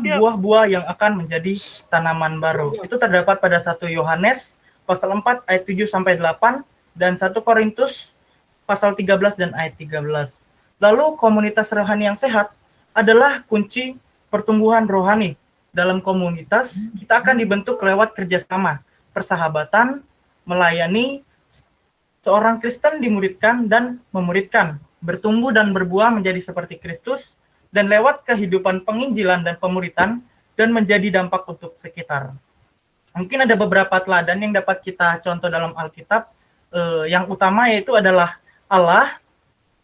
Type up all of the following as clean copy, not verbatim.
buah-buah yang akan menjadi tanaman baru. Itu terdapat pada 1 Yohanes pasal 4 ayat 7 sampai 8 dan 1 Korintus pasal 13 dan ayat 13. Lalu komunitas rohani yang sehat adalah kunci pertumbuhan rohani. Dalam komunitas kita akan dibentuk lewat kerjasama, persahabatan, melayani. Seorang Kristen dimuridkan dan memuridkan, bertumbuh dan berbuah menjadi seperti Kristus, dan lewat kehidupan penginjilan dan pemuritan, dan menjadi dampak untuk sekitar. Mungkin ada beberapa teladan yang dapat kita contoh dalam Alkitab. Yang utama yaitu adalah Allah,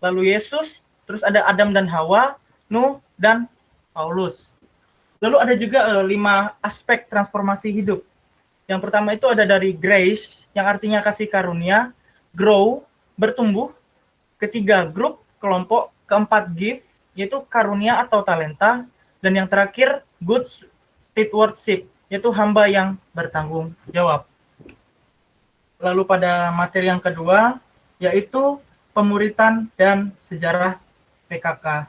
lalu Yesus, terus ada Adam dan Hawa, Nuh, dan Paulus. Lalu ada juga 5 aspek transformasi hidup. Yang pertama itu ada dari grace, yang artinya kasih karunia, grow, bertumbuh, ketiga grup, kelompok, keempat gift, yaitu karunia atau talenta, dan yang terakhir good stewardship, yaitu hamba yang bertanggung jawab. Lalu pada materi yang kedua, yaitu pemuritan dan sejarah PKK.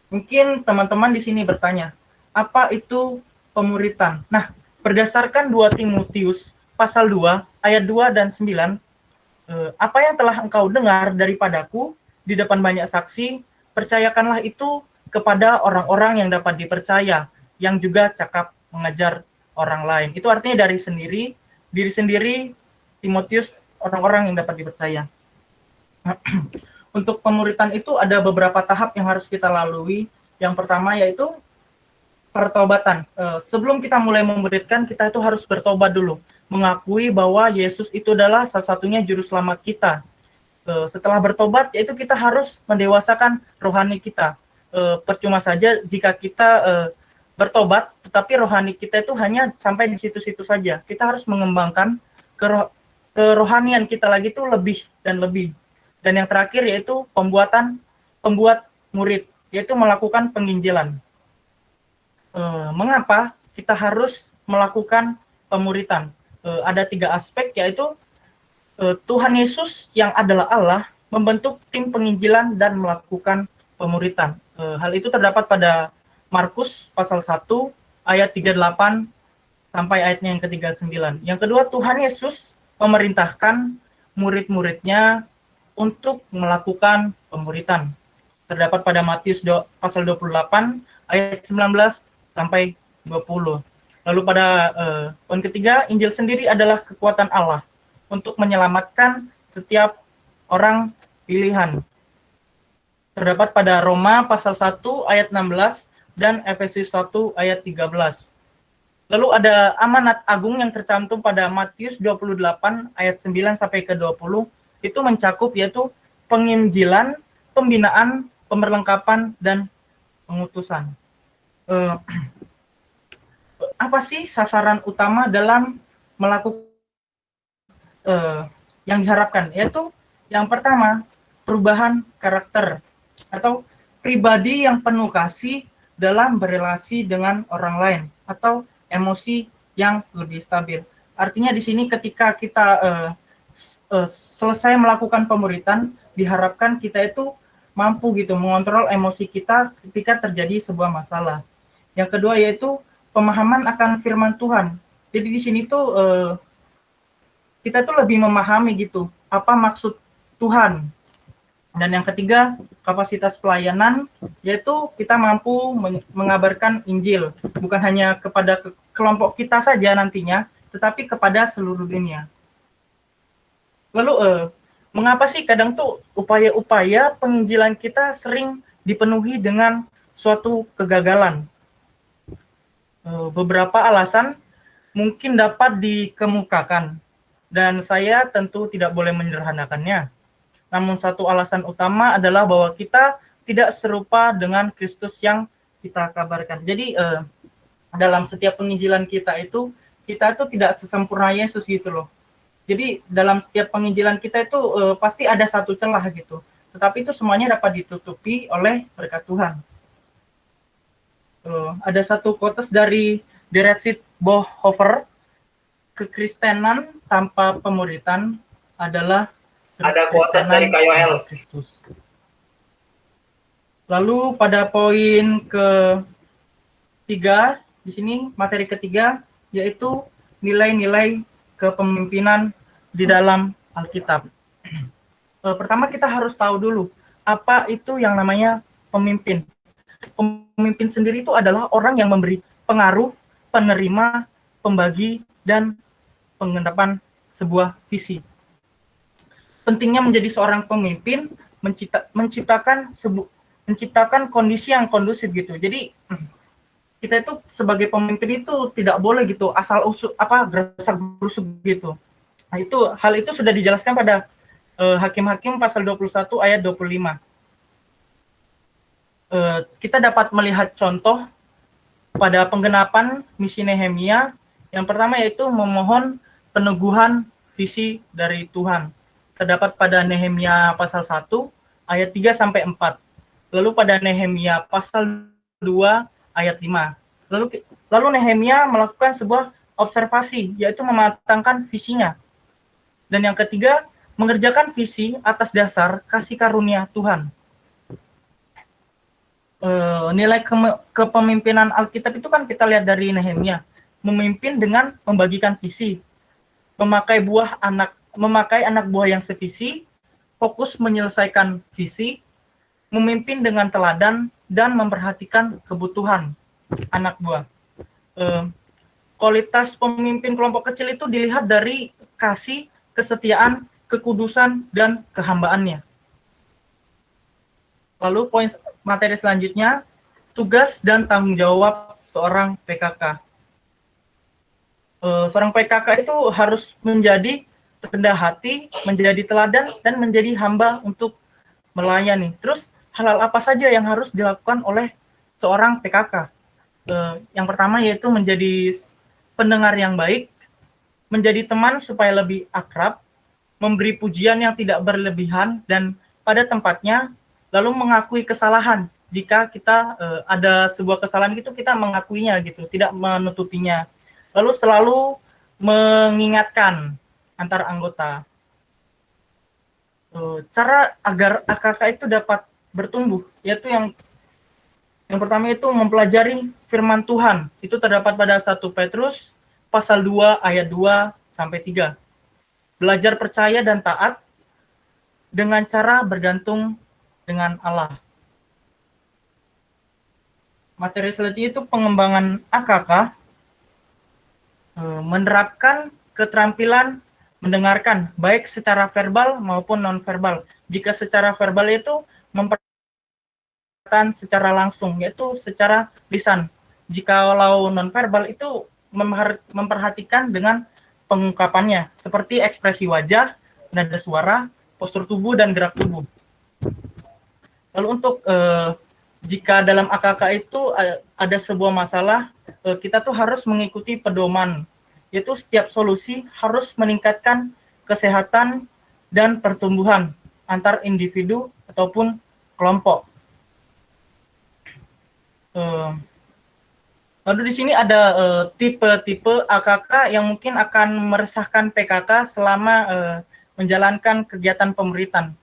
Mungkin teman-teman di sini bertanya, apa itu pemuritan? Nah, berdasarkan 2 Timotius pasal 2 ayat 2 dan 9, apa yang telah engkau dengar daripadaku di depan banyak saksi, percayakanlah itu kepada orang-orang yang dapat dipercaya, yang juga cakap mengajar orang lain. Itu artinya dari diri sendiri, Timotius, orang-orang yang dapat dipercaya. Untuk pemuritan itu ada beberapa tahap yang harus kita lalui. Yang pertama yaitu pertobatan. Sebelum kita mulai memuridkan, kita itu harus bertobat dulu, mengakui bahwa Yesus itu adalah salah satunya juru selamat kita. Setelah bertobat, yaitu kita harus mendewasakan rohani kita. Percuma saja jika kita bertobat, tetapi rohani kita itu hanya sampai di situ-situ saja. Kita harus mengembangkan kerohanian kita lagi itu lebih dan lebih. Dan yang terakhir yaitu pembuat murid, yaitu melakukan penginjilan. Mengapa kita harus melakukan pemuritan? Ada 3 aspek, yaitu Tuhan Yesus yang adalah Allah membentuk tim penginjilan dan melakukan pemuritan. Hal itu terdapat pada Markus pasal 1 ayat 38 sampai ayatnya yang ke-39. Yang kedua, Tuhan Yesus memerintahkan murid-muridnya untuk melakukan pemuritan. Terdapat pada Matius pasal 28 ayat 19 sampai 20. Lalu pada poin ketiga, Injil sendiri adalah kekuatan Allah untuk menyelamatkan setiap orang pilihan. Terdapat pada Roma pasal 1 ayat 16 dan Efesus 1 ayat 13. Lalu ada amanat agung yang tercantum pada Matius 28 ayat 9 sampai ke 20. Itu mencakup yaitu penginjilan, pembinaan, pemberlengkapan, dan pengutusan. Apa sih sasaran utama dalam melakukan yang diharapkan? Yaitu yang pertama, perubahan karakter atau pribadi yang penuh kasih dalam berelasi dengan orang lain, atau emosi yang lebih stabil. Artinya di sini ketika kita selesai melakukan pemuritan, diharapkan kita itu mampu gitu mengontrol emosi kita ketika terjadi sebuah masalah. Yang kedua yaitu pemahaman akan firman Tuhan. Jadi di sini tuh kita tuh lebih memahami gitu apa maksud Tuhan. Dan yang ketiga, kapasitas pelayanan, yaitu kita mampu mengabarkan Injil, bukan hanya kepada kelompok kita saja nantinya, tetapi kepada seluruh dunia. Lalu, mengapa sih kadang tuh upaya-upaya penginjilan kita sering dipenuhi dengan suatu kegagalan? Beberapa alasan mungkin dapat dikemukakan, dan saya tentu tidak boleh menyederhanakannya. Namun satu alasan utama adalah bahwa kita tidak serupa dengan Kristus yang kita kabarkan. Jadi dalam setiap penginjilan kita itu tidak sesempurna Yesus gitu loh. Jadi dalam setiap penginjilan kita itu pasti ada satu celah gitu. Tetapi itu semuanya dapat ditutupi oleh berkat Tuhan. Ada satu quotes dari Dietrich Bonhoeffer, kekristenan tanpa pemuritan adalah ada quotes dari KYL. Lalu pada poin ke tiga, di sini materi ketiga, yaitu nilai-nilai kepemimpinan di dalam Alkitab. Pertama kita harus tahu dulu, apa itu yang namanya pemimpin. Pemimpin sendiri itu adalah orang yang memberi pengaruh, penerima, pembagi, dan penggendapan sebuah visi. Pentingnya menjadi seorang pemimpin, menciptakan kondisi yang kondusif gitu. Jadi kita itu sebagai pemimpin itu tidak boleh gitu asal usuk gerasak gerusuk gitu. Nah, hal itu sudah dijelaskan pada Hakim-Hakim pasal 21 ayat 25. Kita dapat melihat contoh pada penggenapan misi Nehemia. Yang pertama yaitu memohon peneguhan visi dari Tuhan. Terdapat pada Nehemia pasal 1 ayat 3 sampai 4. Lalu pada Nehemia pasal 2 ayat 5. Lalu Nehemia melakukan sebuah observasi, yaitu mematangkan visinya. Dan yang ketiga, mengerjakan visi atas dasar kasih karunia Tuhan. Nilai kepemimpinan Alkitab itu kan kita lihat dari Nehemia, memimpin dengan membagikan visi, memakai anak buah yang sevisi, fokus menyelesaikan visi, memimpin dengan teladan, dan memperhatikan kebutuhan anak buah. Kualitas pemimpin kelompok kecil itu dilihat dari kasih, kesetiaan, kekudusan, dan kehambaannya. Lalu poin materi selanjutnya, tugas dan tanggung jawab seorang PKK. Seorang PKK itu harus menjadi rendah hati, menjadi teladan, dan menjadi hamba untuk melayani. Terus hal-hal apa saja yang harus dilakukan oleh seorang PKK? Yang pertama yaitu menjadi pendengar yang baik, menjadi teman supaya lebih akrab, memberi pujian yang tidak berlebihan dan pada tempatnya, lalu mengakui kesalahan. Jika kita ada sebuah kesalahan itu kita mengakuinya gitu, tidak menutupinya. Lalu selalu mengingatkan antar anggota. Cara agar AKK itu dapat bertumbuh, yaitu yang pertama itu mempelajari firman Tuhan. Itu terdapat pada 1 Petrus pasal 2 ayat 2 sampai 3. Belajar percaya dan taat dengan cara bergantung dengan Allah. Materi selanjutnya itu pengembangan AKK, menerapkan keterampilan mendengarkan, baik secara verbal maupun non-verbal. Jika secara verbal itu memperhatikan secara langsung, yaitu secara lisan. Jikalau non-verbal itu memperhatikan dengan pengungkapannya, seperti ekspresi wajah, nada suara, postur tubuh, dan gerak tubuh. Lalu untuk jika dalam AKK itu ada sebuah masalah, kita tuh harus mengikuti pedoman, yaitu setiap solusi harus meningkatkan kesehatan dan pertumbuhan antar individu ataupun kelompok. Lalu di sini ada tipe-tipe AKK yang mungkin akan meresahkan PKK selama menjalankan kegiatan pemerintahan.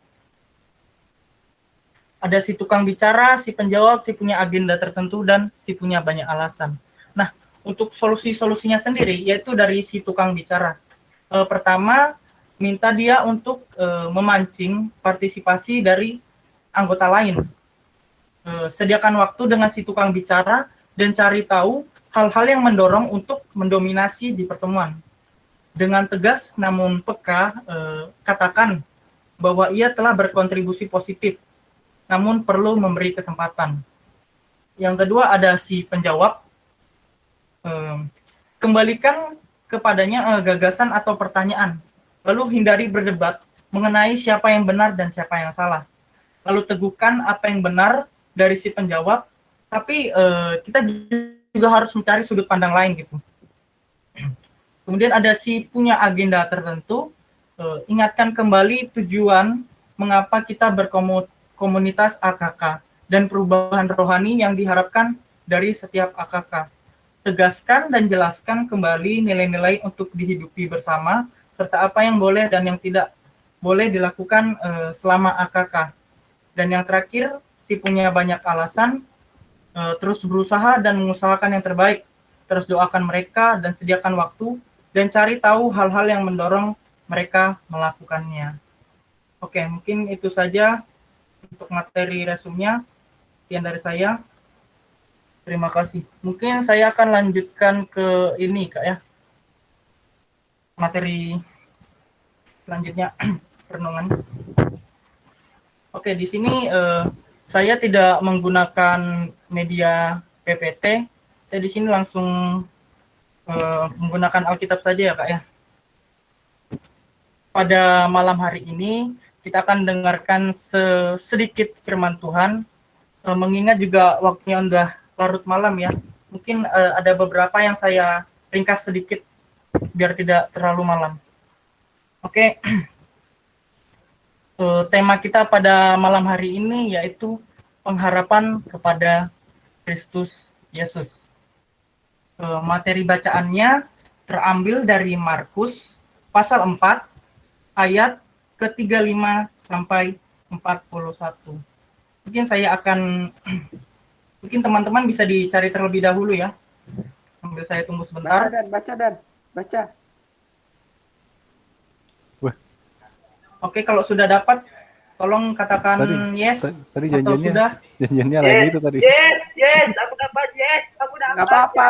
Ada si tukang bicara, si penjawab, si punya agenda tertentu, dan si punya banyak alasan. Nah, untuk solusi-solusinya sendiri, yaitu dari si tukang bicara. Pertama, minta dia untuk memancing partisipasi dari anggota lain. Sediakan waktu dengan si tukang bicara, dan cari tahu hal-hal yang mendorong untuk mendominasi di pertemuan. Dengan tegas namun peka, katakan bahwa ia telah berkontribusi positif, namun perlu memberi kesempatan. Yang kedua ada si penjawab. Kembalikan kepadanya gagasan atau pertanyaan, lalu hindari berdebat mengenai siapa yang benar dan siapa yang salah. Lalu teguhkan apa yang benar dari si penjawab, tapi kita juga harus mencari sudut pandang lain gitu. Kemudian ada si punya agenda tertentu, ingatkan kembali tujuan mengapa kita berkomunitas AKK dan perubahan rohani yang diharapkan dari setiap AKK. Tegaskan dan jelaskan kembali nilai-nilai untuk dihidupi bersama, serta apa yang boleh dan yang tidak boleh dilakukan selama AKK. Dan yang terakhir, si punya banyak alasan, Terus berusaha dan mengusahakan yang terbaik. Terus doakan mereka dan sediakan waktu dan cari tahu hal-hal yang mendorong mereka melakukannya. Oke, mungkin itu saja untuk materi resumnya. Sekian dari saya. Terima kasih. Mungkin saya akan lanjutkan ke ini, Kak ya. Materi selanjutnya renungan. Oke, di sini saya tidak menggunakan media PPT. Saya di sini langsung menggunakan Alkitab saja ya, Kak ya. Pada malam hari ini kita akan dengarkan sedikit firman Tuhan. Mengingat juga waktunya udah larut malam ya. Mungkin ada beberapa yang saya ringkas sedikit biar tidak terlalu malam. Oke. Tema kita pada malam hari ini yaitu pengharapan kepada Kristus Yesus. Materi bacaannya terambil dari Markus pasal 4 ayat ke-35 sampai 41. Mungkin saya akan mungkin teman-teman bisa dicari terlebih dahulu ya. Sambil saya tunggu sebentar. Baca. Oke, kalau sudah dapat, tolong katakan yes. Tadi atau sudah. janjiannya lagi itu tadi. Yes, aku dapat, aku dapat. Nggak apa-apa.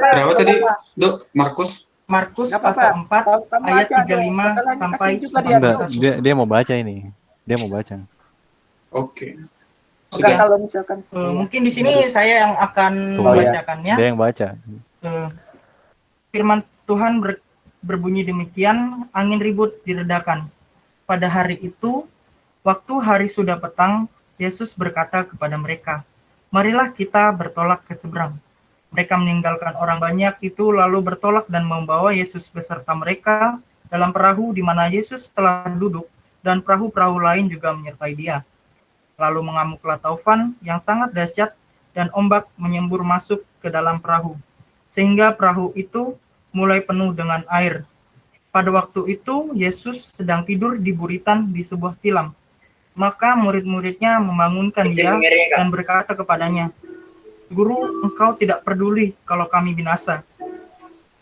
Berapa tadi, Dok? Markus? Markus Nggak pasal apa-apa. 4 ayat 35 sampai Enggak, 41. dia mau baca ini. Dia mau baca. Oke. Oke, kalau misalkan Mungkin di sini saya yang akan membacakannya. Dia yang baca. Firman Tuhan berbunyi demikian, angin ribut diredakan. Pada hari itu, waktu hari sudah petang, Yesus berkata kepada mereka, "Marilah kita bertolak ke seberang." Mereka meninggalkan orang banyak itu lalu bertolak dan membawa Yesus beserta mereka dalam perahu di mana Yesus telah duduk, dan perahu-perahu lain juga menyertai dia. Lalu mengamuklah taufan yang sangat dahsyat dan ombak menyembur masuk ke dalam perahu, sehingga perahu itu mulai penuh dengan air. Pada waktu itu, Yesus sedang tidur di buritan di sebuah tilam. Maka murid-muridnya membangunkan dia dan berkata kepadanya, "Guru, engkau tidak peduli kalau kami binasa."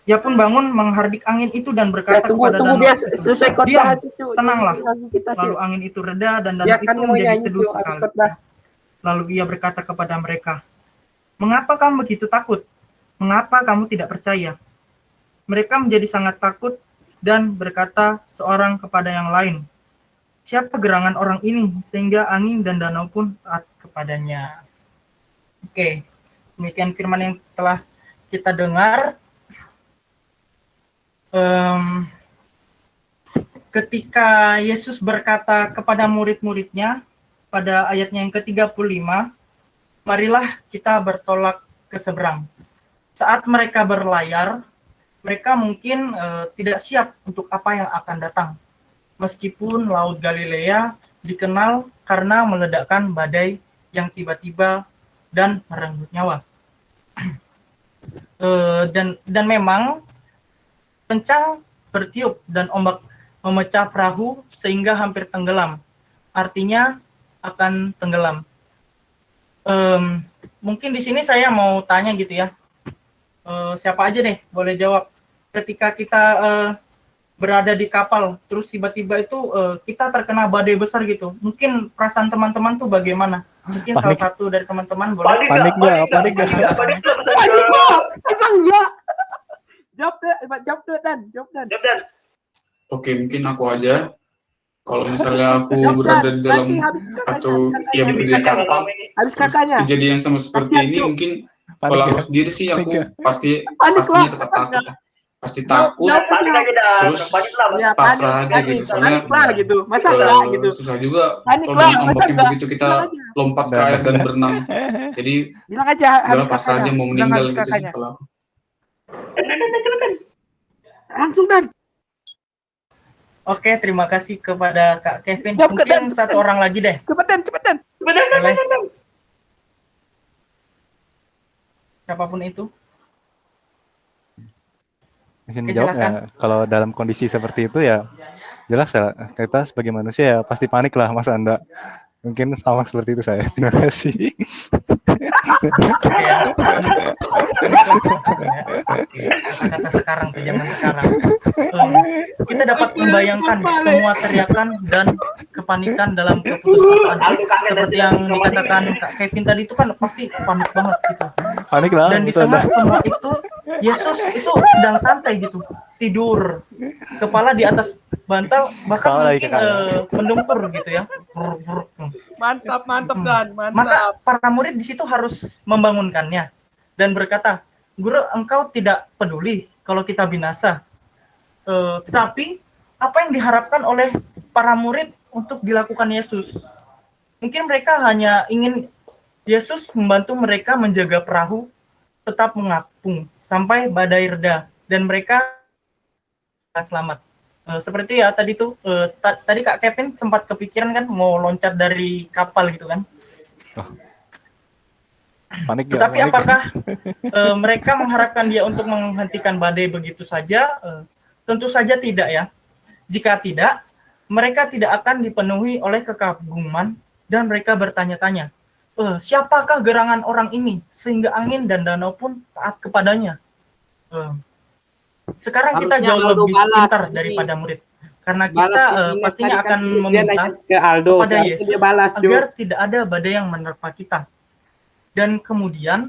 Ia pun bangun menghardik angin itu dan berkata kepada danau, dia selesai khotbah, "Diam, tenanglah." Lalu angin itu reda dan danau itu menjadi teduh sekali. Lalu ia berkata kepada mereka, "Mengapa kamu begitu takut? Mengapa kamu tidak percaya?" Mereka menjadi sangat takut dan berkata seorang kepada yang lain, "Siapa gerangan orang ini sehingga angin dan danau pun taat kepadanya?" Oke, demikian firman yang telah kita dengar. Ketika Yesus berkata kepada murid-muridnya pada ayatnya yang ke-35, "Marilah kita bertolak ke seberang." Saat mereka berlayar, mereka mungkin tidak siap untuk apa yang akan datang. Meskipun Laut Galilea dikenal karena meledakkan badai yang tiba-tiba dan merenggut nyawa. Dan memang kencang bertiup dan ombak memecah perahu sehingga hampir tenggelam. Artinya akan tenggelam. Mungkin di sini saya mau tanya gitu ya. Siapa aja deh boleh jawab. Ketika kita berada di kapal, terus tiba-tiba itu kita terkena badai besar gitu. Mungkin perasaan teman-teman tuh bagaimana? Mungkin Panik. salah satu dari teman-teman boleh. Panik nggak? masa enggak? Jawab Dan. Oke, mungkin aku aja. Kalau misalnya aku berada di dalam atau ya berada di kapal, Habis kakaknya. kejadian sama seperti ini, mungkin kalau Panik aku ya? sendiri sih aku Panik ya? pastinya tetap takut. Pasti takut, Panik aja dah. Terus Panik lah. Ya, pasrah aja gitu. Soalnya panik lah gitu. Masa enggak gitu? susah juga Panik kalau lah, dengan masa ombak yang enggak? begitu kita Bilang aja. lompat ke air dan berenang. Jadi Bilang aja habis udah pasrah aja kakaknya. mau Bilang meninggal habis gitu sih kakaknya. kalau aku. Langsung Dan. Oke, terima kasih kepada Kak Kevin. Jawab, Kak, Mungkin Dan. satu orang lagi deh. Cepetan. Boleh. Siapapun itu. Izin Oke, jawab silakan. ya. Kalau dalam kondisi seperti itu ya jelas ya kita sebagai manusia ya pasti panik lah, masa enggak Mungkin sama seperti itu saya. Terima kasih. Oke ya. Oke, kata-kata sekarang ke zaman sekarang. Kita dapat membayangkan semua teriakan dan kepanikan dalam keputusasaan seperti yang dikatakan Kak Kevin tadi itu kan pasti panik banget gitu. Panik lah. Dan di tengah semua itu Yesus itu sedang santai gitu, tidur, kepala di atas bantal, bahkan Ketawa lagi, mungkin Kakak. mendungkur gitu ya. Mantap, mantap Dan, Maka mantap. para murid di situ harus membangunkannya dan berkata, Guru, engkau tidak peduli kalau kita binasa. Tetapi apa yang diharapkan oleh para murid untuk dilakukan Yesus? Mungkin mereka hanya ingin Yesus membantu mereka menjaga perahu tetap mengapung sampai badai reda dan mereka selamat. Seperti ya tadi tuh tadi Kak Kevin sempat kepikiran kan mau loncat dari kapal gitu kan. Panik ya. Tetapi Panik. apakah mereka mengharapkan dia untuk menghentikan badai begitu saja? Tentu saja tidak ya. Jika tidak, mereka tidak akan dipenuhi oleh kekaguman dan mereka bertanya-tanya, siapakah gerangan orang ini sehingga angin dan danau pun taat kepadanya? Sekarang kita Harusnya jauh Aldo lebih balas pintar ini. daripada murid. Karena Balas kita ini, pastinya tadi kan akan dia meminta nanya ke Aldo, kepada seharusnya Yesus dia balas, Jo. agar tidak ada badai yang menerpa kita. Dan kemudian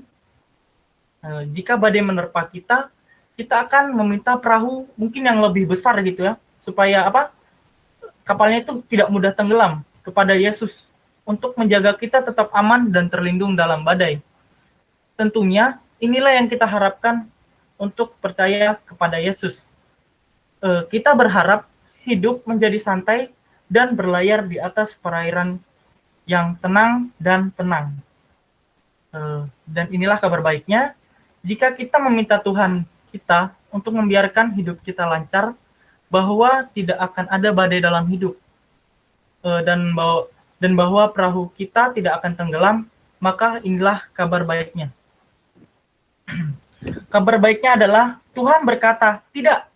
jika badai menerpa kita, kita akan meminta perahu mungkin yang lebih besar gitu ya, supaya apa? Kapalnya itu tidak mudah tenggelam kepada Yesus untuk menjaga kita tetap aman dan terlindung dalam badai. Tentunya inilah yang kita harapkan untuk percaya kepada Yesus. Kita berharap hidup menjadi santai dan berlayar di atas perairan yang tenang dan tenang. Dan inilah kabar baiknya, jika kita meminta Tuhan kita untuk membiarkan hidup kita lancar, bahwa tidak akan ada badai dalam hidup, dan bahwa perahu kita tidak akan tenggelam, maka inilah kabar baiknya. Kabar baiknya adalah Tuhan berkata tidak,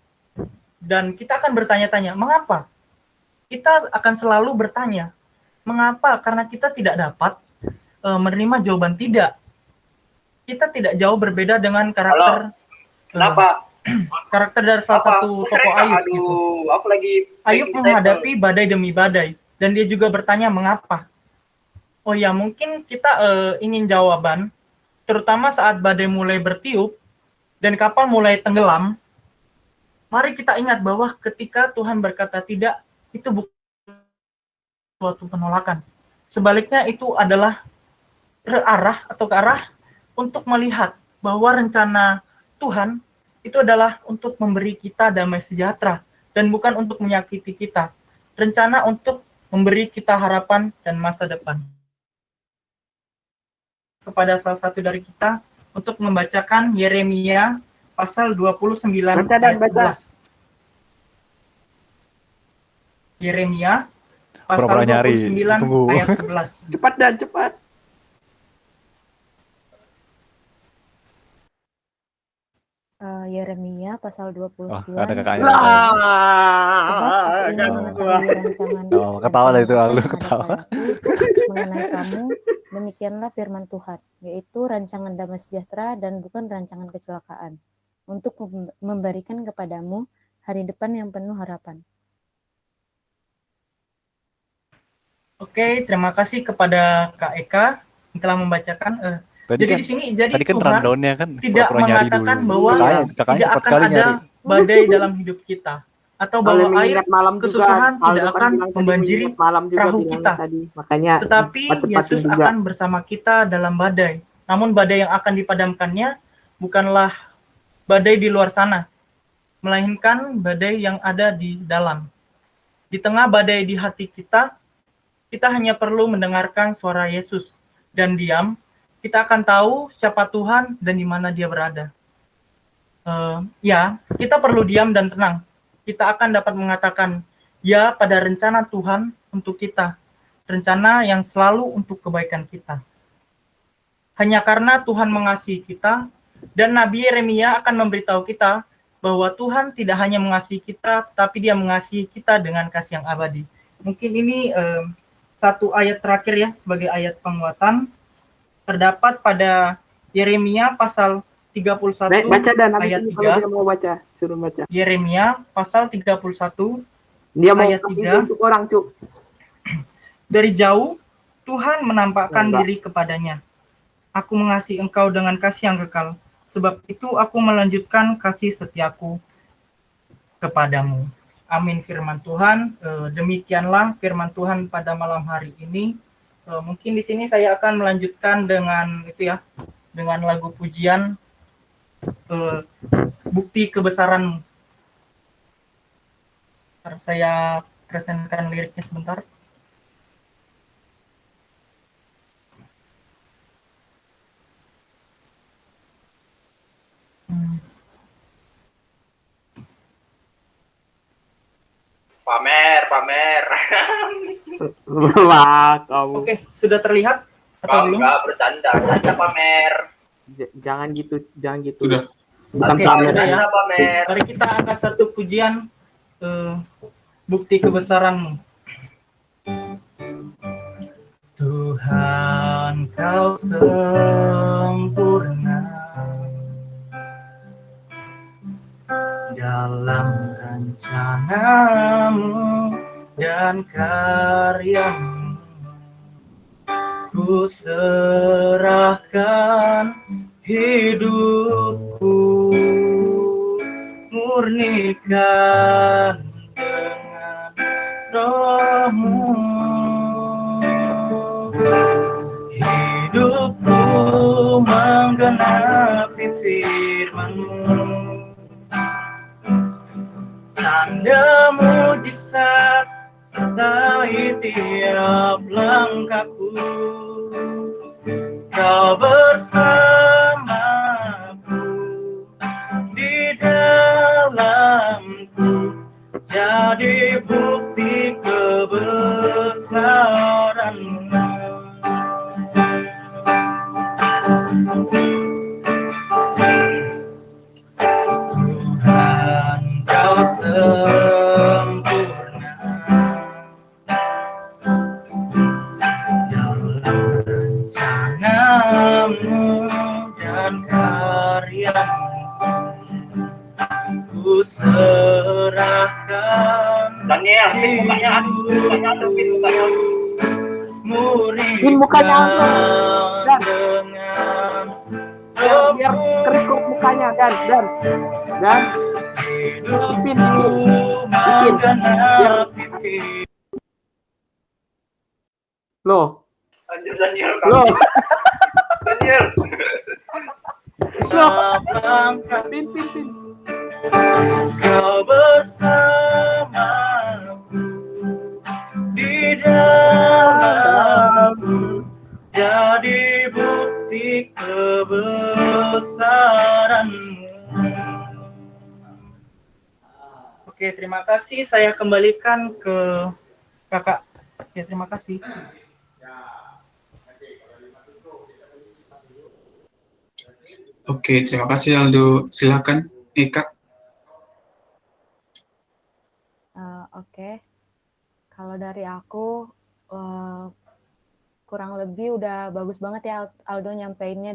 dan kita akan bertanya-tanya, mengapa? Kita akan selalu bertanya, mengapa? Karena kita tidak dapat menerima jawaban tidak. Kita tidak jauh berbeda dengan karakter Kenapa? karakter dari salah satu tokoh Ayub gitu. Aduh, aku lagi Ayub menghadapi badai demi badai, dan dia juga bertanya mengapa. Oh ya, mungkin kita ingin jawaban, terutama saat badai mulai bertiup dan kapal mulai tenggelam. Mari kita ingat bahwa ketika Tuhan berkata tidak, itu bukan suatu penolakan. Sebaliknya itu adalah ke arah untuk melihat bahwa rencana Tuhan itu adalah untuk memberi kita damai sejahtera dan bukan untuk menyakiti kita. Rencana untuk memberi kita harapan dan masa depan. Kepada salah satu dari kita untuk membacakan Yeremia pasal 29 Baca, Dan, ayat baca. 11. Yeremia pasal Pura-pura nyari. 29 Tunggu. ayat 11. Cepat, Dan, cepat. Yeremia pasal 29. ada kakaknya. Sebab aku ingin Kan mengetahui rancangan Oh, ketawa lah itu, dan Aldo, rencana ketawa. padaku mengenai kamu, demikianlah firman Tuhan, yaitu rancangan damai sejahtera dan bukan rancangan kecelakaan, untuk memberikan kepadamu hari depan yang penuh harapan. Oke, terima kasih kepada Kak Eka yang telah membacakan. Tadi Jadi kan, di sini jadi tadi kan Tuhan rundownnya kan tidak pura-pura nyari mengatakan dulu. bahwa Kakaknya tidak cepat akan sekali ada nyari. badai dalam hidup kita atau Oleh bahwa air mengingat malam juga, kesusahan Aldo tidak kan akan bilang tadi membanjiri mengingat malam juga perahu bilangnya kita. tadi. Makanya Tetapi cepat-cepatin Yesus juga. akan bersama kita dalam badai. Namun badai yang akan dipadamkannya bukanlah badai di luar sana, melainkan badai yang ada di dalam. Di tengah badai di hati kita, kita hanya perlu mendengarkan suara Yesus dan diam. Kita akan tahu siapa Tuhan dan di mana Dia berada. Ya, kita perlu diam dan tenang. Kita akan dapat mengatakan ya pada rencana Tuhan untuk kita, rencana yang selalu untuk kebaikan kita. Hanya karena Tuhan mengasihi kita, dan Nabi Yeremia akan memberitahu kita bahwa Tuhan tidak hanya mengasihi kita, tapi Dia mengasihi kita dengan kasih yang abadi. Mungkin ini satu ayat terakhir ya sebagai ayat penguatan terdapat pada Yeremia pasal 31 Baca dan habis ayat ini kalau 3. dia mau baca, suruh baca. Yeremia pasal 31 Dia mau ayat kasih 3. untuk orang, Cuk. Dari jauh Tuhan menampakkan Enggak. diri kepadanya. Aku mengasihi engkau dengan kasih yang kekal. Sebab itu aku melanjutkan kasih setiaku kepadamu. Amin firman Tuhan. Demikianlah firman Tuhan pada malam hari ini. Mungkin di sini saya akan melanjutkan dengan itu ya, dengan lagu pujian Bukti Kebesaranmu. Saya presentkan liriknya sebentar. Pamer. Wah, kamu. Oke, sudah terlihat atau belum? Enggak bercanda, bercanda pamer. Jangan gitu. Sudah. Bukan Oke, pamer. sudah ya. Pamer. Mari kita angkat satu pujian Bukti Kebesaranmu. Tuhan, kau sempurna dalam rencanamu dan karyamu. Ku serahkan hidupku, murnikan dengan rohmu. Hidupku menggenapi firman-Mu, tanda mujizat sertai tiap langkahku. Kau bersamaku di dalamku, jadi bukti kebesaran-Mu. Tuhan, kau sempurna dalam rencanamu dan karyamu. Ku serahkan Daniel, mukanya ada, mukanya. murnikan mukanya Dan. dengan Biar kerikuk mukanya, Dan. hidupku Ipin. menggenapi Loh. Anjir Daniel. Loh. Daniel. tiap langkah. Pin. Kau bersamaku di dalamku, jadi bukti kebesaran-Mu. Oke, terima kasih. Saya kembalikan ke kakak. Oke, terima kasih. Oke, terima kasih Aldo. Silakan, Eka. Oke. Kalau dari aku kurang lebih udah bagus banget ya Aldo nyampeinnya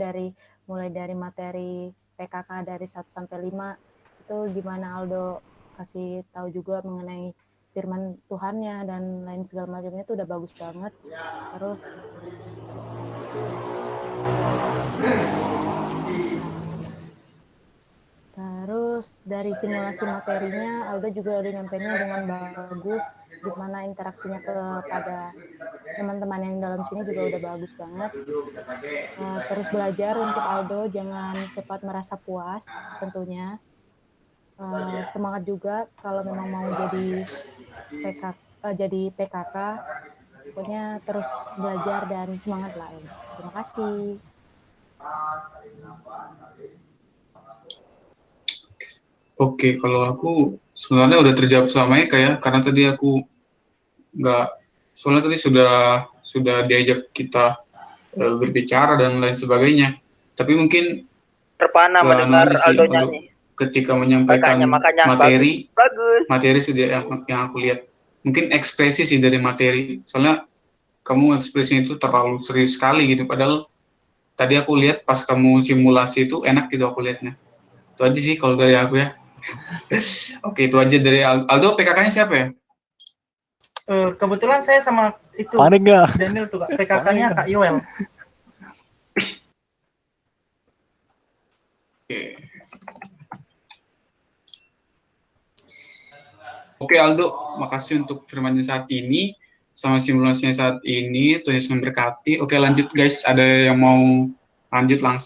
mulai dari materi PKK dari 1 sampai 5 itu gimana Aldo kasih tahu juga mengenai firman Tuhannya dan lain segala macamnya itu udah bagus banget. Terus dari simulasi materinya Aldo juga udah nyampeinnya dengan bagus, gimana interaksinya kepada teman-teman yang dalam sini juga udah bagus banget. Terus belajar untuk Aldo jangan cepat merasa puas tentunya. Semangat juga kalau memang mau jadi PKK, pokoknya terus belajar dan semangat lah. Terima kasih. Oke, kalau aku sebenarnya udah terjawab sama Eka ya, karena tadi aku soalnya tadi sudah diajak kita berbicara dan lain sebagainya. Tapi mungkin Terpana mendengar Aldo nyanyi. Ketika menyampaikan Makanya materi yang aku lihat, mungkin ekspresi sih dari materi. Soalnya kamu ekspresinya itu terlalu serius sekali gitu. Padahal tadi aku lihat pas kamu simulasi itu enak gitu aku lihatnya. Itu aja sih kalau dari aku ya. Oke, itu aja dari Aldo. PKK-nya siapa ya? Kebetulan saya sama itu Panik nggak? Daniel tuh Kak. PKK-nya Kak Yoel. Oke Aldo, makasih untuk firmannya saat ini sama simulasinya saat ini. Tuhan Yesus memberkati. Oke lanjut guys, ada yang mau lanjut langsung.